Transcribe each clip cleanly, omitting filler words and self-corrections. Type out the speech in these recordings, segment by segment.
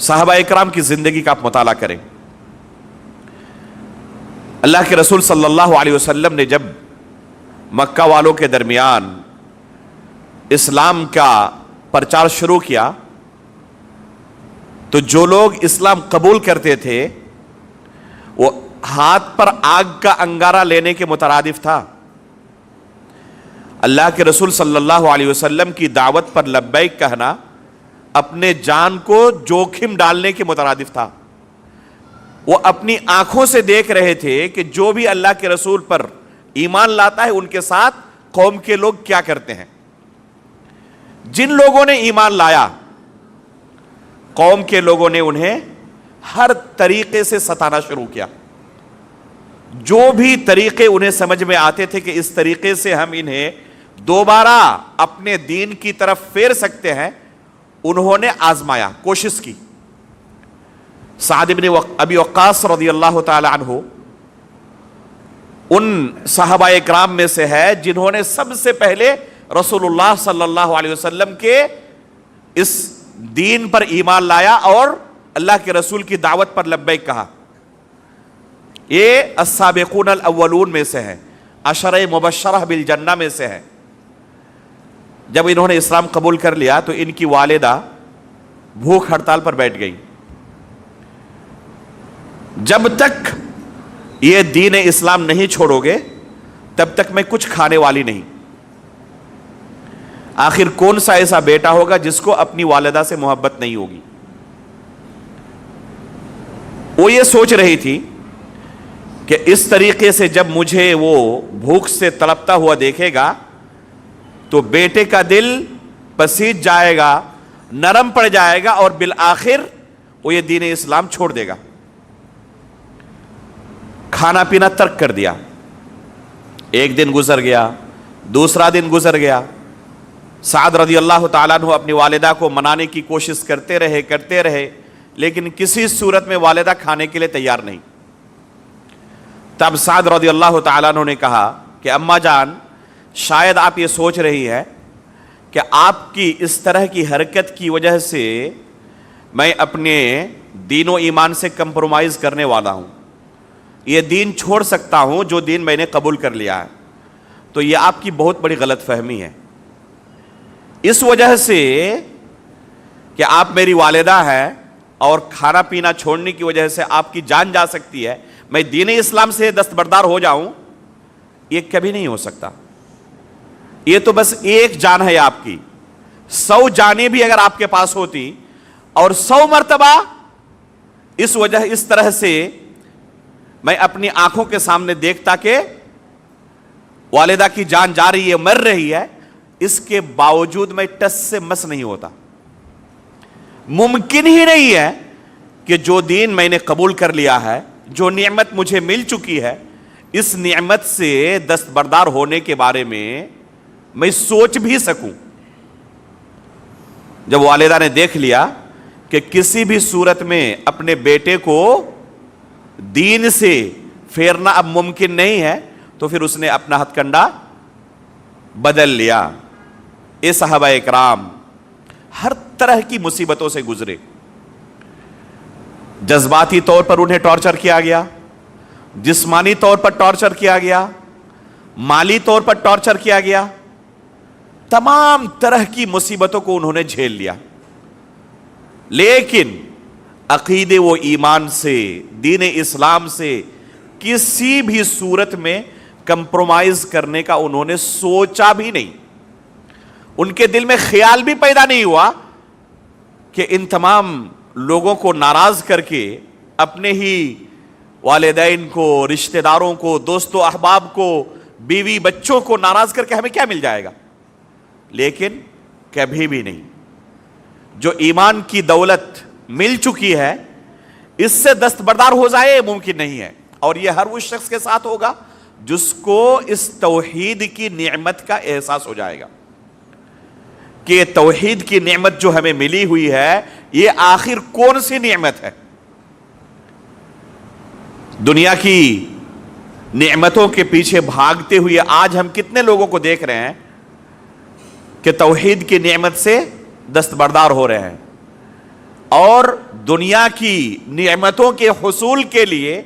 صحابہ اکرام کی زندگی کا آپ مطالعہ کریں. اللہ کے رسول صلی اللہ علیہ وسلم نے جب مکہ والوں کے درمیان اسلام کا پرچار شروع کیا تو جو لوگ اسلام قبول کرتے تھے وہ ہاتھ پر آگ کا انگارہ لینے کے مترادف تھا. اللہ کے رسول صلی اللہ علیہ وسلم کی دعوت پر لبیک کہنا اپنے جان کو جوخم ڈالنے کے مترادف تھا. وہ اپنی آنکھوں سے دیکھ رہے تھے کہ جو بھی اللہ کے رسول پر ایمان لاتا ہے ان کے ساتھ قوم کے لوگ کیا کرتے ہیں. جن لوگوں نے ایمان لایا قوم کے لوگوں نے انہیں ہر طریقے سے ستانا شروع کیا. جو بھی طریقے انہیں سمجھ میں آتے تھے کہ اس طریقے سے ہم انہیں دوبارہ اپنے دین کی طرف پھیر سکتے ہیں انہوں نے آزمایا، کوشش کی. سعد بن ابی وقاص رضی اللہ تعالی عنہ ان صحابہ اکرام میں سے ہے جنہوں نے سب سے پہلے رسول اللہ صلی اللہ علیہ وسلم کے اس دین پر ایمان لایا اور اللہ کے رسول کی دعوت پر لبیک کہا. یہ السابقون الاولون میں سے ہے، عشرہ مبشرہ بالجنہ میں سے ہے. جب انہوں نے اسلام قبول کر لیا تو ان کی والدہ بھوک ہڑتال پر بیٹھ گئی. جب تک یہ دین اسلام نہیں چھوڑو گے تب تک میں کچھ کھانے والی نہیں. آخر کون سا ایسا بیٹا ہوگا جس کو اپنی والدہ سے محبت نہیں ہوگی. وہ یہ سوچ رہی تھی کہ اس طریقے سے جب مجھے وہ بھوک سے تڑپتا ہوا دیکھے گا تو بیٹے کا دل پسیج جائے گا، نرم پڑ جائے گا اور بالآخر وہ یہ دین اسلام چھوڑ دے گا. کھانا پینا ترک کر دیا. ایک دن گزر گیا، دوسرا دن گزر گیا. سعد رضی اللہ تعالیٰ عنہ اپنی والدہ کو منانے کی کوشش کرتے رہے لیکن کسی صورت میں والدہ کھانے کے لیے تیار نہیں. تب سعد رضی اللہ تعالیٰ عنہ نے کہا کہ اماں جان، شاید آپ یہ سوچ رہی ہے کہ آپ کی اس طرح کی حرکت کی وجہ سے میں اپنے دین و ایمان سے کمپرومائز کرنے والا ہوں، یہ دین چھوڑ سکتا ہوں جو دین میں نے قبول کر لیا ہے. تو یہ آپ کی بہت بڑی غلط فہمی ہے. اس وجہ سے کہ آپ میری والدہ ہیں اور کھانا پینا چھوڑنے کی وجہ سے آپ کی جان جا سکتی ہے، میں دین اسلام سے دستبردار ہو جاؤں، یہ کبھی نہیں ہو سکتا. یہ تو بس ایک جان ہے آپ کی. 100 جانیں بھی اگر آپ کے پاس ہوتی اور 100 مرتبہ اس طرح سے میں اپنی آنکھوں کے سامنے دیکھتا کہ والدہ کی جان جا رہی ہے، مر رہی ہے، اس کے باوجود میں ٹس سے مس نہیں ہوتا. ممکن ہی نہیں ہے کہ جو دین میں نے قبول کر لیا ہے، جو نعمت مجھے مل چکی ہے، اس نعمت سے دستبردار ہونے کے بارے میں سوچ بھی سکوں. جب والدہ نے دیکھ لیا کہ کسی بھی صورت میں اپنے بیٹے کو دین سے پھیرنا اب ممکن نہیں ہے تو پھر اس نے اپنا ہتھ کنڈا بدل لیا. اے صحابہ اکرام ہر طرح کی مصیبتوں سے گزرے. جذباتی طور پر انہیں ٹارچر کیا گیا، جسمانی طور پر ٹارچر کیا گیا، مالی طور پر ٹارچر کیا گیا. تمام طرح کی مصیبتوں کو انہوں نے جھیل لیا، لیکن عقیدے و ایمان سے، دین اسلام سے کسی بھی صورت میں کمپرومائز کرنے کا انہوں نے سوچا بھی نہیں. ان کے دل میں خیال بھی پیدا نہیں ہوا کہ ان تمام لوگوں کو ناراض کر کے اپنے ہی والدین کو، رشتہ داروں کو، دوست و احباب کو، بیوی بچوں کو ناراض کر کے ہمیں کیا مل جائے گا. لیکن کبھی بھی نہیں. جو ایمان کی دولت مل چکی ہے اس سے دستبردار ہو جائے ممکن نہیں ہے. اور یہ ہر اس شخص کے ساتھ ہوگا جس کو اس توحید کی نعمت کا احساس ہو جائے گا کہ توحید کی نعمت جو ہمیں ملی ہوئی ہے یہ آخر کون سی نعمت ہے. دنیا کی نعمتوں کے پیچھے بھاگتے ہوئے آج ہم کتنے لوگوں کو دیکھ رہے ہیں کہ توحید کی نعمت سے دستبردار ہو رہے ہیں. اور دنیا کی نعمتوں کے حصول کے لیے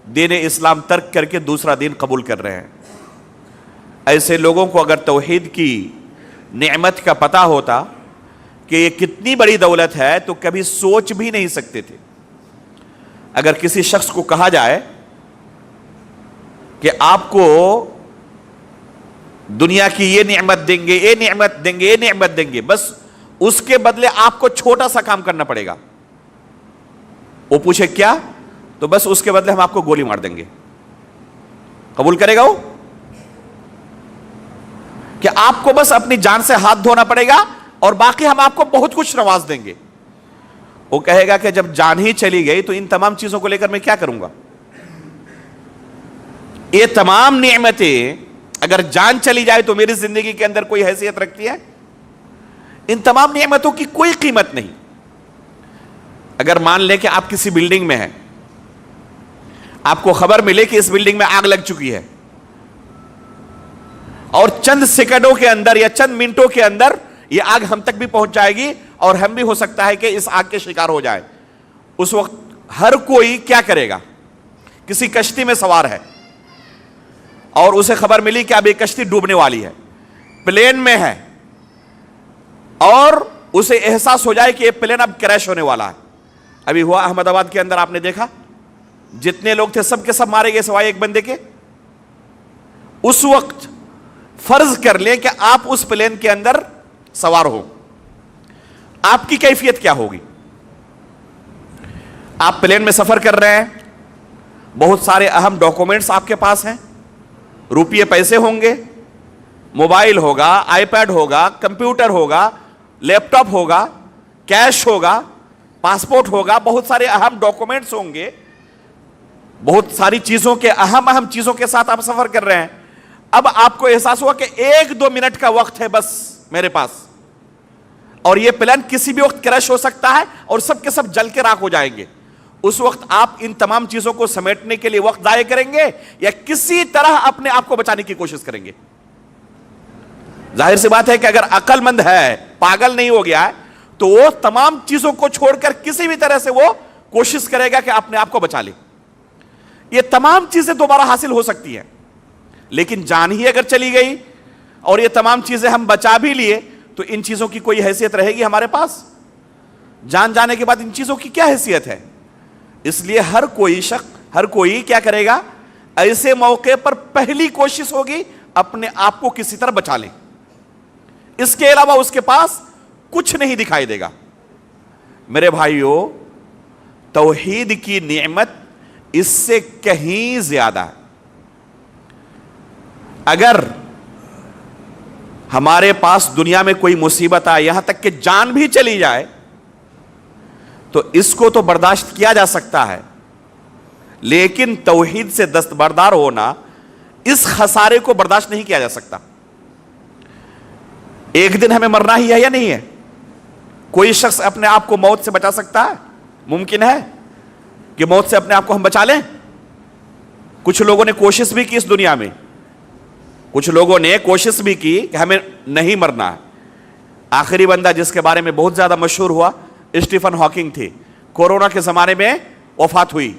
دین اسلام ترک کر کے دوسرا دین قبول کر رہے ہیں. ایسے لوگوں کو اگر توحید کی نعمت کا پتہ ہوتا کہ یہ کتنی بڑی دولت ہے تو کبھی سوچ بھی نہیں سکتے تھے. اگر کسی شخص کو کہا جائے کہ آپ کو دنیا کی یہ نعمت دیں گے، یہ نعمت دیں گے، یہ نعمت دیں گے، بس اس کے بدلے آپ کو چھوٹا سا کام کرنا پڑے گا، وہ پوچھے کیا؟ تو بس اس کے بدلے ہم آپ کو گولی مار دیں گے، قبول کرے گا وہ؟ کہ آپ کو بس اپنی جان سے ہاتھ دھونا پڑے گا اور باقی ہم آپ کو بہت کچھ نواز دیں گے. وہ کہے گا کہ جب جان ہی چلی گئی تو ان تمام چیزوں کو لے کر میں کیا کروں گا؟ یہ تمام نعمتیں اگر جان چلی جائے تو میری زندگی کے اندر کوئی حیثیت رکھتی ہے؟ ان تمام نعمتوں کی کوئی قیمت نہیں. اگر مان لیں کہ آپ کسی بلڈنگ میں ہیں، آپ کو خبر ملے کہ اس بلڈنگ میں آگ لگ چکی ہے، اور چند سیکنڈوں کے اندر یا چند منٹوں کے اندر یہ آگ ہم تک بھی پہنچ جائے گی اور ہم بھی ہو سکتا ہے کہ اس آگ کے شکار ہو جائے. اس وقت ہر کوئی کیا کرے گا؟ کسی کشتی میں سوار ہے اور اسے خبر ملی کہ اب یہ کشتی ڈوبنے والی ہے، پلین میں ہے اور اسے احساس ہو جائے کہ یہ پلین اب کریش ہونے والا ہے. ابھی ہوا احمد آباد کے اندر، آپ نے دیکھا جتنے لوگ تھے سب کے سب مارے گئے سوائے ایک بندے کے. اس وقت فرض کر لیں کہ آپ اس پلین کے اندر سوار ہو، آپ کی کیفیت کیا ہوگی؟ آپ پلین میں سفر کر رہے ہیں، بہت سارے اہم ڈاکومنٹس آپ کے پاس ہیں، روپیے پیسے ہوں گے، موبائل ہوگا، آئی پیڈ ہوگا، کمپیوٹر ہوگا، لیپ ٹاپ ہوگا، کیش ہوگا، پاسپورٹ ہوگا، بہت سارے اہم ڈاکومنٹس ہوں گے، بہت ساری چیزوں کے اہم چیزوں کے ساتھ آپ سفر کر رہے ہیں. اب آپ کو احساس ہوا کہ 1-2 منٹ کا وقت ہے بس میرے پاس، اور یہ پلان کسی بھی وقت کریش ہو سکتا ہے اور سب کے سب جل کے راکھ ہو جائیں گے. اس وقت آپ ان تمام چیزوں کو سمیٹنے کے لیے وقت ضائع کریں گے یا کسی طرح اپنے آپ کو بچانے کی کوشش کریں گے؟ ظاہر سی بات ہے کہ اگر عقل مند ہے، پاگل نہیں ہو گیا ہے، تو وہ تمام چیزوں کو چھوڑ کر کسی بھی طرح سے وہ کوشش کرے گا کہ اپنے آپ کو بچا لے. یہ تمام چیزیں دوبارہ حاصل ہو سکتی ہیں، لیکن جان ہی اگر چلی گئی اور یہ تمام چیزیں ہم بچا بھی لیے تو ان چیزوں کی کوئی حیثیت رہے گی ہمارے پاس؟ جان جانے کے بعد ان چیزوں کی کیا حیثیت ہے؟ اس لیے ہر کوئی کیا کرے گا؟ ایسے موقع پر پہلی کوشش ہوگی اپنے آپ کو کسی طرح بچا لیں، اس کے علاوہ اس کے پاس کچھ نہیں دکھائی دے گا. میرے بھائیوں، توحید کی نعمت اس سے کہیں زیادہ ہے. اگر ہمارے پاس دنیا میں کوئی مصیبت آئے، یہاں تک کہ جان بھی چلی جائے، تو اس کو تو برداشت کیا جا سکتا ہے، لیکن توحید سے دستبردار ہونا، اس خسارے کو برداشت نہیں کیا جا سکتا. ایک دن ہمیں مرنا ہی ہے یا نہیں ہے؟ کوئی شخص اپنے آپ کو موت سے بچا سکتا ہے؟ ممکن ہے کہ موت سے اپنے آپ کو ہم بچا لیں؟ کچھ لوگوں نے کوشش بھی کی اس دنیا میں، کچھ لوگوں نے کوشش بھی کی کہ ہمیں نہیں مرنا ہے. آخری بندہ جس کے بارے میں بہت زیادہ مشہور ہوا اسٹیفن ہاکنگ تھے. کورونا کے زمانے میں وفات ہوئی،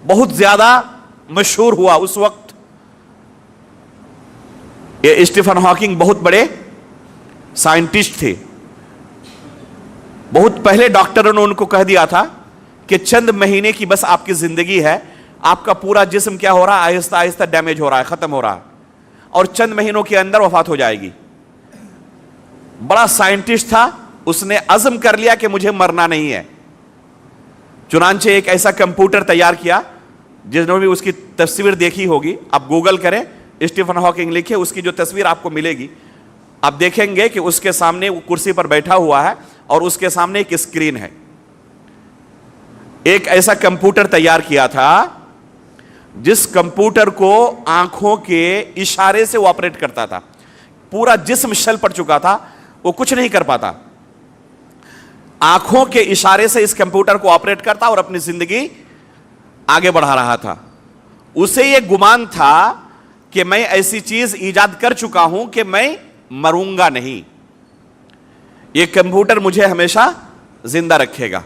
بہت زیادہ مشہور ہوا اس وقت. یہ اسٹیفن ہاکنگ بہت بڑے سائنٹسٹ تھے. بہت پہلے ڈاکٹروں نے ان کو کہہ دیا تھا کہ چند مہینے کی بس آپ کی زندگی ہے، آپ کا پورا جسم کیا ہو رہا ہے؟ آہستہ آہستہ ڈیمیج ہو رہا ہے، ختم ہو رہا ہے، اور چند مہینوں کے اندر وفات ہو جائے گی. بڑا سائنٹسٹ تھا، اس نے عزم کر لیا کہ مجھے مرنا نہیں ہے. چنانچہ ایک ایسا کمپیوٹر تیار کیا، جنہوں نے بھی اس کی تصویر دیکھی ہوگی، آپ گوگل کریں اسٹیفن ہاکنگ لکھیں، اس کی جو تصویر آپ کو ملے گی، آپ دیکھیں گے کہ اس کے سامنے وہ کرسی پر بیٹھا ہوا ہے اور اس کے سامنے ایک اسکرین ہے. ایک ایسا کمپیوٹر تیار کیا تھا جس کمپیوٹر کو آنکھوں کے اشارے سے وہ آپریٹ کرتا تھا. پورا جسم شل پڑ چکا تھا، وہ کچھ نہیں کر پاتا، آنکھوں کے اشارے سے اس کمپیوٹر کو آپریٹ کرتا اور اپنی زندگی آگے بڑھا رہا تھا. اسے یہ گمان تھا کہ میں ایسی چیز ایجاد کر چکا ہوں کہ میں مروں گا نہیں، یہ کمپیوٹر مجھے ہمیشہ زندہ رکھے گا.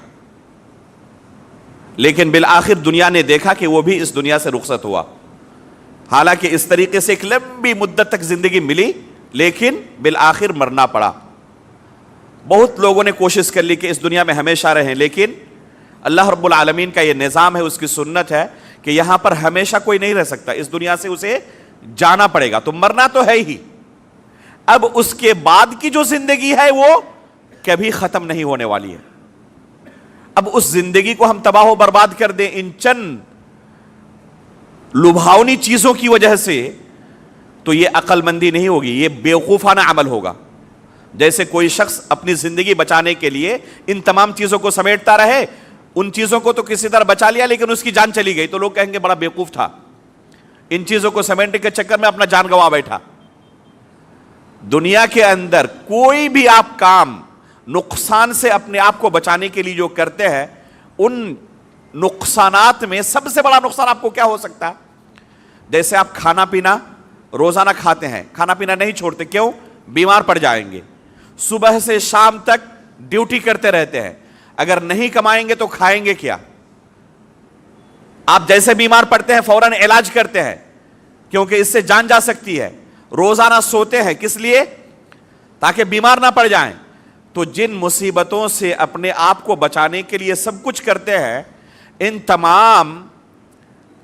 لیکن بالآخر دنیا نے دیکھا کہ وہ بھی اس دنیا سے رخصت ہوا. حالانکہ اس طریقے سے ایک لمبی مدت تک زندگی ملی لیکن بالآخر مرنا پڑا. بہت لوگوں نے کوشش کر لی کہ اس دنیا میں ہمیشہ رہیں، لیکن اللہ رب العالمین کا یہ نظام ہے، اس کی سنت ہے کہ یہاں پر ہمیشہ کوئی نہیں رہ سکتا، اس دنیا سے اسے جانا پڑے گا. تو مرنا تو ہے ہی، اب اس کے بعد کی جو زندگی ہے وہ کبھی ختم نہیں ہونے والی ہے. اب اس زندگی کو ہم تباہ و برباد کر دیں ان چند لبھاونی چیزوں کی وجہ سے، تو یہ عقل مندی نہیں ہوگی، یہ بیوقوفانہ عمل ہوگا. جیسے کوئی شخص اپنی زندگی بچانے کے لیے ان تمام چیزوں کو سمیٹتا رہے، ان چیزوں کو تو کسی طرح بچا لیا لیکن اس کی جان چلی گئی، تو لوگ کہیں گے بڑا بیوقوف تھا، ان چیزوں کو سمیٹنے کے چکر میں اپنا جان گنوا بیٹھا. دنیا کے اندر کوئی بھی آپ کام نقصان سے اپنے آپ کو بچانے کے لیے جو کرتے ہیں، ان نقصانات میں سب سے بڑا نقصان آپ کو کیا ہو سکتا ہے؟ جیسے آپ کھانا پینا روزانہ کھاتے ہیں، کھانا پینا نہیں چھوڑتے، کیوں؟ بیمار پڑ جائیں گے. صبح سے شام تک ڈیوٹی کرتے رہتے ہیں، اگر نہیں کمائیں گے تو کھائیں گے کیا؟ آپ جیسے بیمار پڑتے ہیں فوراً علاج کرتے ہیں کیونکہ اس سے جان جا سکتی ہے. روزانہ سوتے ہیں کس لیے؟ تاکہ بیمار نہ پڑ جائیں. تو جن مصیبتوں سے اپنے آپ کو بچانے کے لیے سب کچھ کرتے ہیں، ان تمام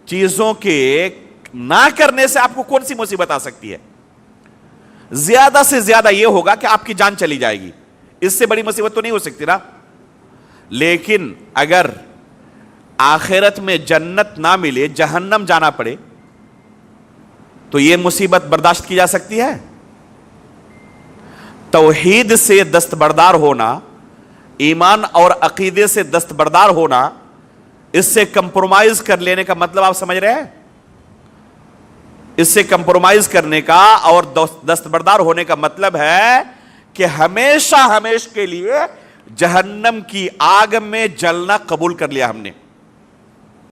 چیزوں کے نہ کرنے سے آپ کو کون سی مصیبت آ سکتی ہے؟ زیادہ سے زیادہ یہ ہوگا کہ آپ کی جان چلی جائے گی، اس سے بڑی مصیبت تو نہیں ہو سکتی نا. لیکن اگر آخرت میں جنت نہ ملے، جہنم جانا پڑے، تو یہ مصیبت برداشت کی جا سکتی ہے؟ توحید سے دستبردار ہونا، ایمان اور عقیدے سے دستبردار ہونا، اس سے کمپرومائز کر لینے کا مطلب آپ سمجھ رہے ہیں؟ اس سے کمپرومائز کرنے کا اور دستبردار ہونے کا مطلب ہے کہ ہمیشہ کے لیے جہنم کی آگ میں جلنا قبول کر لیا ہم نے.